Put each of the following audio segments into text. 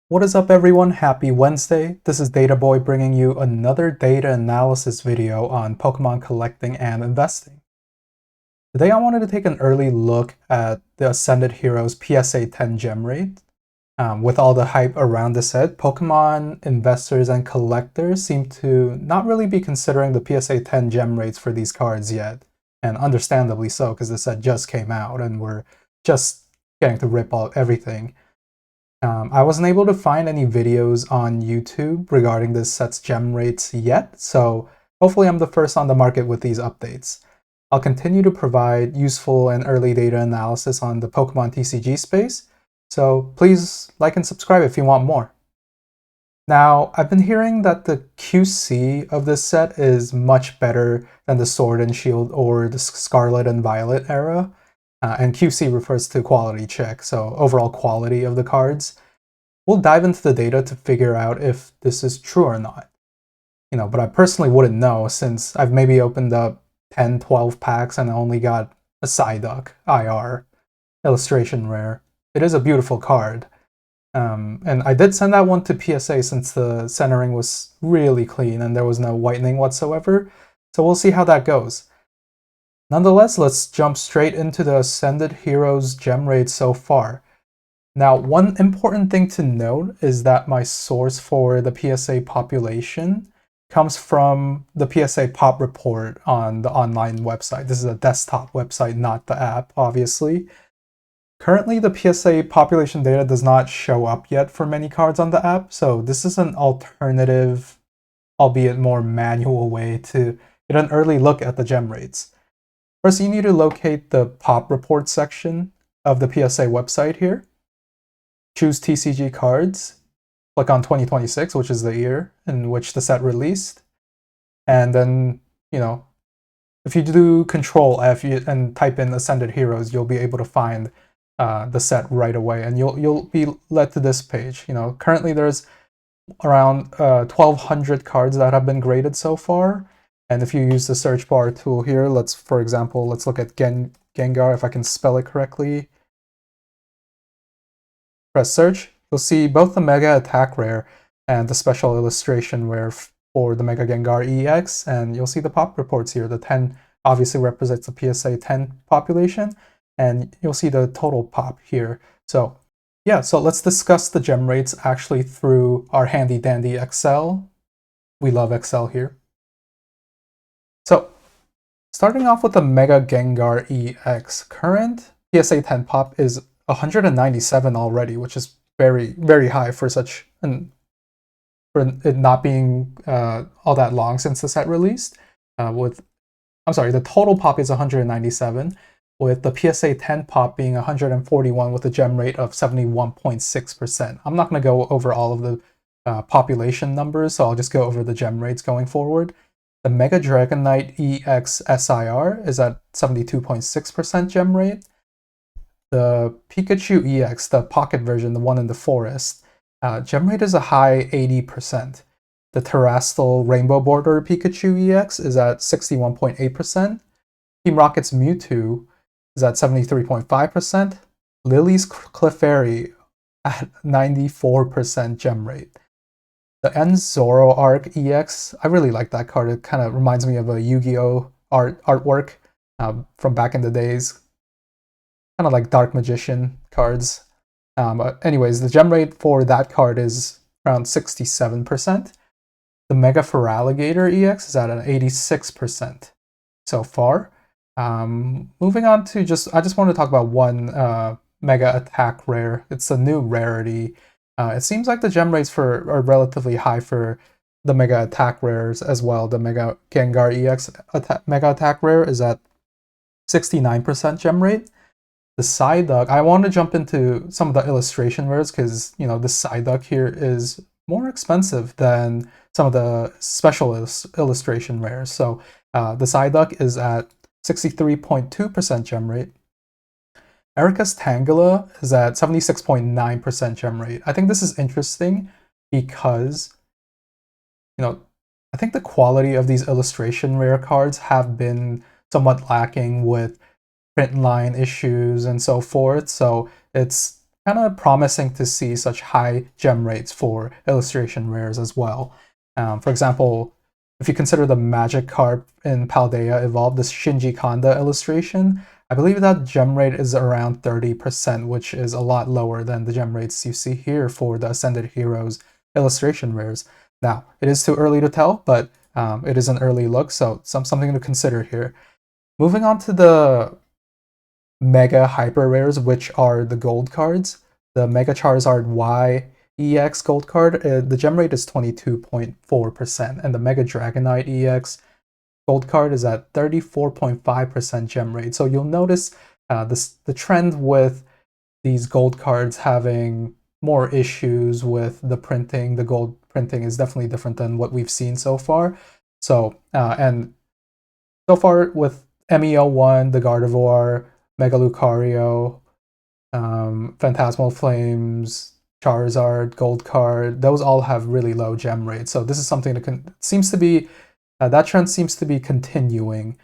What is up everyone, happy Wednesday. This is Data Boy bringing you another data analysis video on Pokemon collecting and investing. Today I wanted to take an early look at the Ascended Heroes PSA 10 gem rate. With all the hype around the set, Pokemon investors and collectors seem to not really be considering the PSA 10 gem rates for these cards yet. And understandably so, because the set just came out and we're just getting to rip out everything. I wasn't able to find any videos on YouTube regarding this set's gem rates yet, so hopefully I'm the first on the market with these updates. I'll continue to provide useful and early data analysis on the Pokemon TCG space, so please like and subscribe if you want more. Now, I've been hearing that the QC of this set is much better than the Sword and Shield or the Scarlet and Violet era, and QC refers to quality check, so overall quality of the cards. We'll dive into the data to figure out if this is true or not. But I personally wouldn't know since I've maybe opened up 10, 12 packs and I only got a Psyduck IR illustration rare. It is a beautiful card. And I did send that one to PSA since the centering was really clean and there was no whitening whatsoever. So we'll see how that goes. Nonetheless, let's jump straight into the Ascended Heroes gem rates so far. Now, one important thing to note is that my source for the PSA population comes from the PSA Pop report on the online website. This is a desktop website, not the app, obviously. Currently, the PSA population data does not show up yet for many cards on the app, so this is an alternative, albeit more manual way to get an early look at the gem rates. First, you need to locate the Pop report section of the PSA website here. Choose TCG cards, click on 2026, which is the year in which the set released. And then, if you do Control F and type in Ascended Heroes, you'll be able to find the set right away, and you'll be led to this page. Currently there's around 1,200 cards that have been graded so far. And if you use the search bar tool here, for example, let's look at Gengar, if I can spell it correctly. Press search, you'll see both the Mega Attack Rare and the Special Illustration Rare for the Mega Gengar EX, and you'll see the pop reports here. The 10 obviously represents the PSA 10 population, and you'll see the total pop here. So yeah, so let's discuss the gem rates actually through our handy dandy Excel. We love Excel here. So starting off with the Mega Gengar EX, current PSA 10 pop is 197 already, which is very, very high for for it not being all that long since the set released. The total pop is 197, with the PSA 10 pop being 141 with a gem rate of 71.6%. I'm not going to go over all of the population numbers, so I'll just go over the gem rates going forward. The Mega Dragonite EX SIR is at 72.6% gem rate. The Pikachu EX, the pocket version, the one in the forest, gem rate is a high 80%. The Terastal Rainbow Border Pikachu EX is at 61.8%. Team Rocket's Mewtwo is at 73.5%. Lily's Clefairy at 94% gem rate. The Zoroark EX, I really like that card. It kind of reminds me of a Yu-Gi-Oh! Artwork from back in the days. Kind of like Dark Magician cards. But anyways, the gem rate for that card is around 67%. The Mega Feraligatr EX is at an 86% so far. Moving on to I just want to talk about one Mega Attack Rare. It's a new rarity. It seems like the gem rates are relatively high for the Mega Attack Rares as well. The Mega Gengar EX Mega Attack Rare is at 69% gem rate. The Psyduck, I want to jump into some of the illustration rares because, the Psyduck here is more expensive than some of the special illustration rares. So the Psyduck is at 63.2% gem rate. Erica's Tangela is at 76.9% gem rate. I think this is interesting because, I think the quality of these illustration rare cards have been somewhat lacking with print line issues and so forth. So it's kind of promising to see such high gem rates for illustration rares as well. For example, if you consider the Magic card in Paldea Evolved, this Shinji Kanda illustration, I believe that gem rate is around 30%, which is a lot lower than the gem rates you see here for the Ascended Heroes illustration rares. Now, it is too early to tell, but it is an early look, so something to consider here. Moving on to the Mega Hyper Rares, which are the gold cards. The Mega Charizard Y EX gold card, the gem rate is 22.4%, and the Mega Dragonite EX gold card is at 34.5% gem rate. So you'll notice the trend with these gold cards having more issues with the printing. The gold printing is definitely different than what we've seen so far. So, and so far with MEO1, the Gardevoir, Mega Lucario, Phantasmal Flames, Charizard, Gold Card, those all have really low gem rates. So this is something that seems to be, that trend seems to be continuing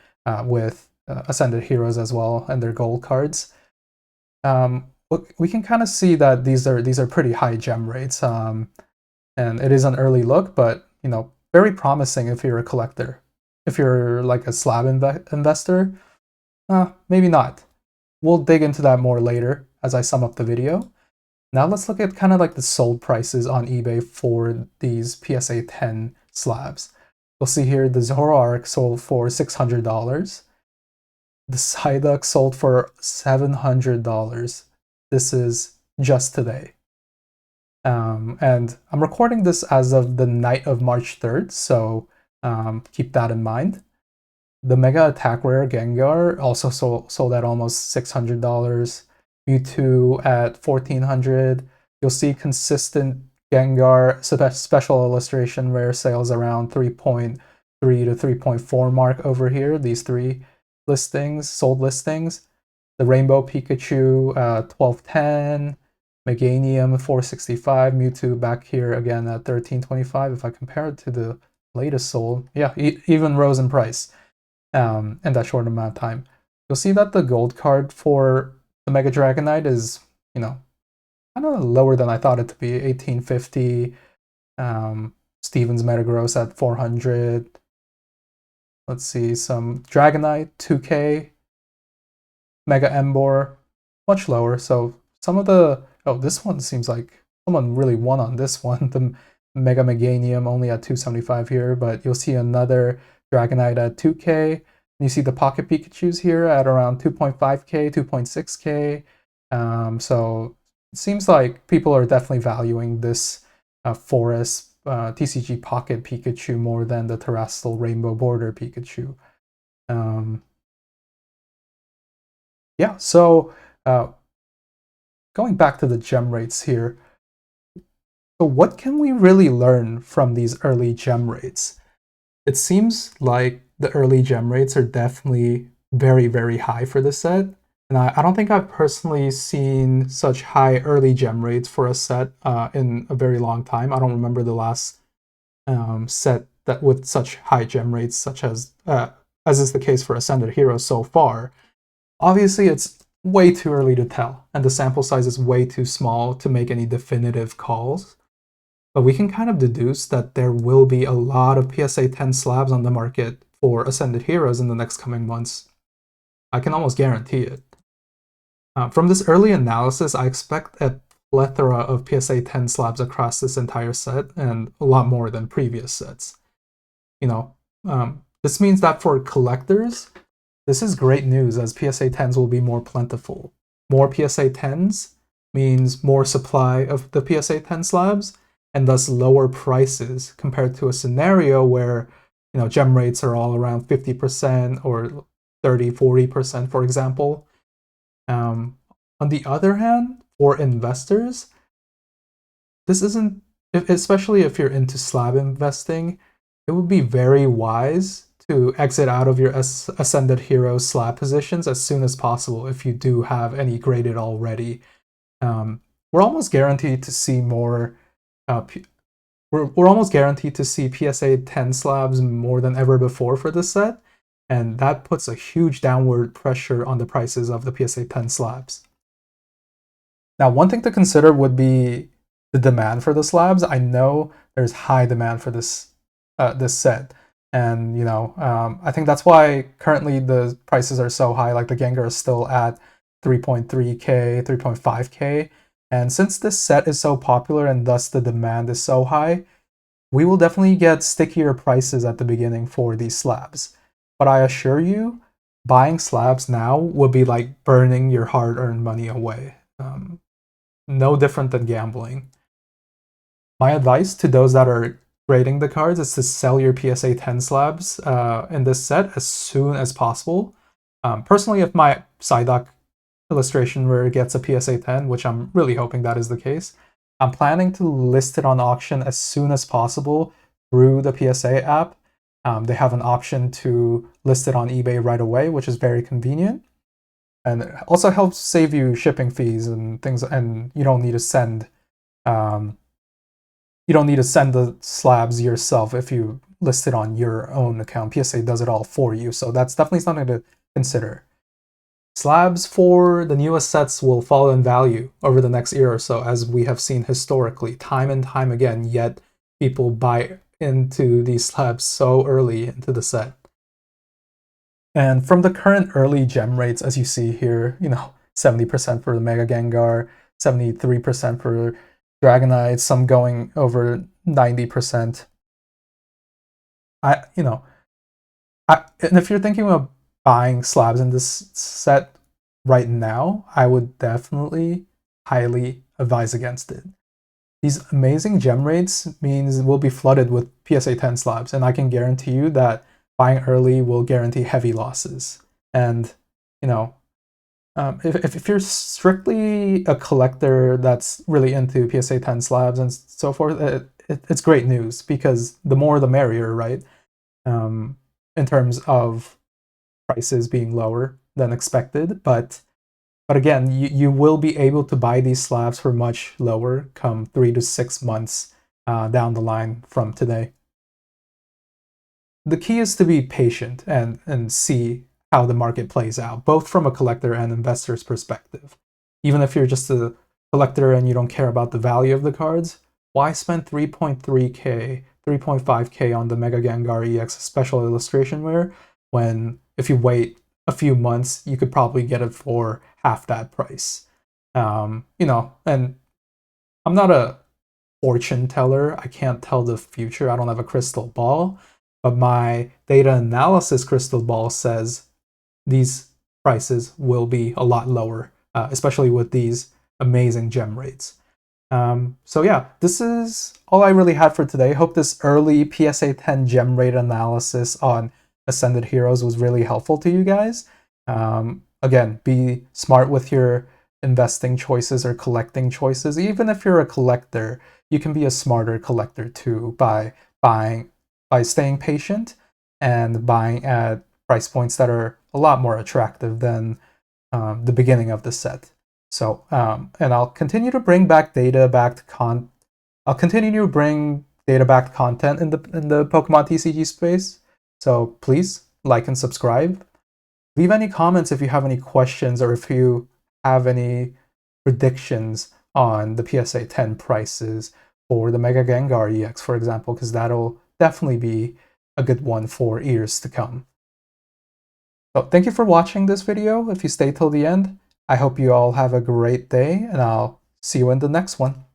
with Ascended Heroes as well and their gold cards. We can kind of see that these are pretty high gem rates, and it is an early look, but you know, very promising if you're a collector. If you're like a slab investor, maybe not. We'll dig into that more later as I sum up the video. Now let's look at kind of like the sold prices on eBay for these PSA 10 slabs. We'll see here the Zoroark sold for $600. The Psyduck sold for $700. This is just today. And I'm recording this as of the night of March 3rd, so keep that in mind. The Mega Attack Rare Gengar also sold at almost $600. Mewtwo at $1,400. You'll see consistent Gengar special illustration rare sales around 3.3 to 3.4 mark over here. These three listings, sold listings. The Rainbow Pikachu $1,210. Meganium $465. Mewtwo back here again at $1,325. If I compare it to the latest sold, yeah, even rose in price in that short amount of time. You'll see that the gold card for the Mega Dragonite is, you know, kind of lower than I thought it to be. $1,850. Steven's Metagross at $400. Let's see, some Dragonite 2K. Mega Emboar much lower. So some of the this one seems like someone really won on this one. The Mega Meganium only at $275 here, but you'll see another Dragonite at $2K. You see the Pocket Pikachus here at around 2.5K, 2.6K. So it seems like people are definitely valuing this Forest TCG Pocket Pikachu more than the Terrestrial Rainbow Border Pikachu. Yeah, so going back to the gem rates here. So what can we really learn from these early gem rates? It seems like the early gem rates are definitely very, very high for this set. And I don't think I've personally seen such high early gem rates for a set in a very long time. I don't remember the last set that with such high gem rates, such as is the case for Ascended Heroes so far. Obviously, it's way too early to tell, and the sample size is way too small to make any definitive calls. But we can kind of deduce that there will be a lot of PSA 10 slabs on the market for Ascended Heroes in the next coming months. I can almost guarantee it. From this early analysis, I expect a plethora of PSA 10 slabs across this entire set, and a lot more than previous sets. You know, this means that for collectors, this is great news, as PSA 10s will be more plentiful. More PSA 10s means more supply of the PSA 10 slabs, and thus lower prices compared to a scenario where, you know, gem rates are all around 50% or 30-40%, for example. On the other hand, for investors, this isn't, especially if you're into slab investing, it would be very wise to exit out of your Ascended Heroes slab positions as soon as possible if you do have any graded already. We're almost guaranteed to see more. We're almost guaranteed to see PSA 10 slabs more than ever before for this set, and that puts a huge downward pressure on the prices of the PSA 10 slabs. Now, one thing to consider would be the demand for the slabs. I know there's high demand for this set, and I think that's why currently the prices are so high. Like the Gengar is still at 3.3k, 3.5k, and since this set is so popular and thus the demand is so high, we will definitely get stickier prices at the beginning for these slabs. But I assure you, buying slabs now would be like burning your hard-earned money away. No different than gambling. My advice to those that are grading the cards is to sell your PSA 10 slabs in this set as soon as possible. Personally, if my Psyduck illustration rare gets a PSA 10, which I'm really hoping that is the case, I'm planning to list it on auction as soon as possible through the PSA app. They have an option to list it on eBay right away, which is very convenient. And it also helps save you shipping fees and things, and you don't need to send the slabs yourself if you list it on your own account. PSA does it all for you, so that's definitely something to consider. Slabs for the newest sets will fall in value over the next year or so, as we have seen historically, time and time again, yet people buy into these slabs so early into the set. And from the current early gem rates, as you see here, 70% for the Mega Gengar, 73% for Dragonite, some going over 90%. And if you're thinking of buying slabs in this set right now, I would definitely highly advise against it. These amazing gem rates means we'll be flooded with PSA 10 slabs, and I can guarantee you that buying early will guarantee heavy losses. And if you're strictly a collector that's really into PSA 10 slabs and so forth, it's great news, because the more the merrier, right? In terms of prices being lower than expected, but again, you will be able to buy these slabs for much lower come 3 to 6 months down the line from today. The key is to be patient and see how the market plays out, both from a collector and investor's perspective. Even if you're just a collector and you don't care about the value of the cards, why spend 3.3k, 3.5k on the Mega Gengar EX special illustration rare when if you wait a few months, you could probably get it for half that price? And I'm not a fortune teller. I can't tell the future. I don't have a crystal ball, but my data analysis crystal ball says these prices will be a lot lower, especially with these amazing gem rates. So yeah, this is all I really had for today. Hope this early PSA 10 gem rate analysis on Ascended Heroes was really helpful to you guys. Again, be smart with your investing choices or collecting choices. Even if you're a collector, you can be a smarter collector too by staying patient and buying at price points that are a lot more attractive than the beginning of the set. So, and I'll continue to bring back data-backed content in the Pokemon TCG space. So please like and subscribe. Leave any comments if you have any questions or if you have any predictions on the PSA 10 prices for the Mega Gengar EX, for example, because that'll definitely be a good one for years to come. So thank you for watching this video. If you stay till the end, I hope you all have a great day, and I'll see you in the next one.